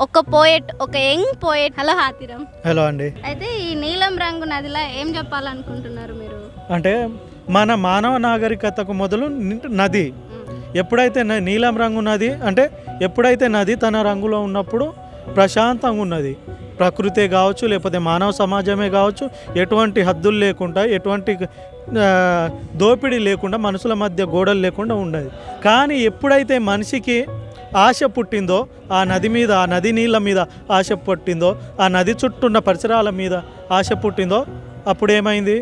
ఒక పోయెట్, ఒక young poet. Hello హాతిరం. Hello అండి. అయితే ఈ నీలం రంగు నదిలా ఏం చెప్పాలనుకుంటున్నారు మీరు? అంటే మన మానవ నాగరికతకు మొదలు నది. ఎప్పుడైతే నీలం రంగు నది అంటే ఎప్పుడైతే నది తన రంగులో ఉన్నప్పుడు ప్రశాంతంగా ఉన్నది. ప్రకృతే కావచ్చు, లేకపోతే మానవ సమాజమే కావచ్చు, ఎటువంటి హద్దులు లేకుండా, ఎటువంటి దోపిడీ లేకుండా, మనుషుల మధ్య గోడలు లేకుండా ఉండదు. కానీ ఎప్పుడైతే మనిషికి ఆశ పుట్టిందో, ఆ నది మీద, ఆ నది నీళ్ళ మీద ఆశ పుట్టిందో, ఆ నది చుట్టూన్న పరిసరాల మీద ఆశ పుట్టిందో, అప్పుడు ఏమైంది?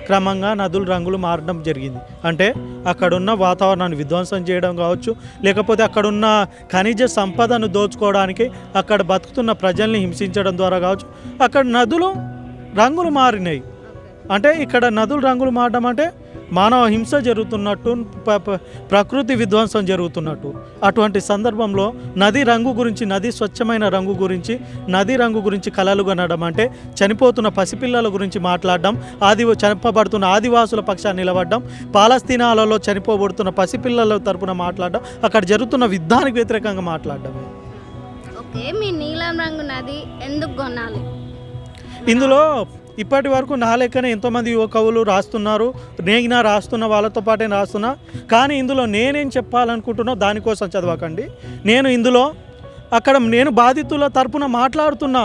క్రమంగా నదుల రంగులు మారడం జరిగింది. అంటే అక్కడున్న వాతావరణాన్ని విధ్వంసం చేయడం కావచ్చు, లేకపోతే అక్కడున్న ఖనిజ సంపదను దోచుకోవడానికి అక్కడ బతుకుతున్న ప్రజల్ని హింసించడం ద్వారా కావచ్చు, అక్కడ నదులు రంగులు మారినాయి. అంటే ఇక్కడ నదులు రంగులు మారడం అంటే మానవ హింస జరుగుతున్నట్టు, ప్రకృతి విధ్వంసం జరుగుతున్నట్టు. అటువంటి సందర్భంలో నది రంగు గురించి, నది స్వచ్ఛమైన రంగు గురించి, నది రంగు గురించి కలలు కనడం అంటే చనిపోతున్న పసిపిల్లల గురించి మాట్లాడడం, చంపబడుతున్న ఆదివాసుల పక్షాన్ని నిలబడడం, పాలస్తీనాలలో చనిపోబడుతున్న పసిపిల్లల తరపున మాట్లాడడం, అక్కడ జరుగుతున్న యుద్ధానికి వ్యతిరేకంగా మాట్లాడడమే. ఓకే, మీ నీలం రంగు నది ఎందుకు కొనాలి? ఇందులో ఇప్పటి వరకు నా లెక్కనే ఎంతోమంది యువ కవులు రాస్తున్నారు, నేను రాస్తున్న వాళ్ళతో పాటే రాస్తున్నా. కానీ ఇందులో నేనేం చెప్పాలనుకుంటున్నా దానికోసం చదవకండి. నేను ఇందులో నేను బాధితుల తరపున మాట్లాడుతున్నా.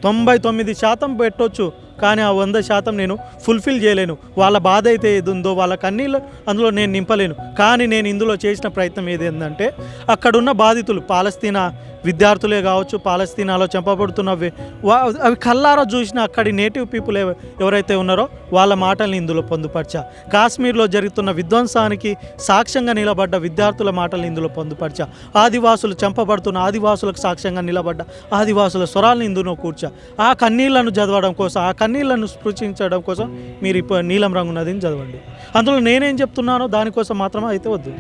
99% పెట్టొచ్చు, కానీ ఆ 100% నేను ఫుల్ఫిల్ చేయలేను. వాళ్ళ బాధ అయితే ఏది ఉందో, వాళ్ళ కన్నీళ్ళు అందులో నేను నింపలేను. కానీ నేను ఇందులో చేసిన ప్రయత్నం ఏదేంటంటే, అక్కడున్న బాధితులు పాలస్తీనా విద్యార్థులే కావచ్చు, పాలస్తీనాలో చంపబడుతున్నవి అవి కల్లారా చూసిన అక్కడి నేటివ్ పీపుల్ ఎవరైతే ఉన్నారో వాళ్ళ మాటల్ని ఇందులో పొందుపరిచా. కాశ్మీర్లో జరుగుతున్న విధ్వంసానికి సాక్ష్యంగా నిలబడ్డ విద్యార్థుల మాటల్ని ఇందులో పొందుపరిచా. ఆదివాసులు చంపబడుతున్న ఆదివాసులకు సాక్ష్యంగా నిలబడ్డ ఆదివాసుల స్వరాలను ఇందులో కూర్చా. ఆ కన్నీళ్లను చదవడం కోసం, ఆ కన్నీళ్లను స్పృశించడం కోసం మీరు ఇప్పుడు నీలం రంగు నదిని చదవండి. అందులో నేనేం చెప్తున్నానో దానికోసం మాత్రమే అయితే వద్దు.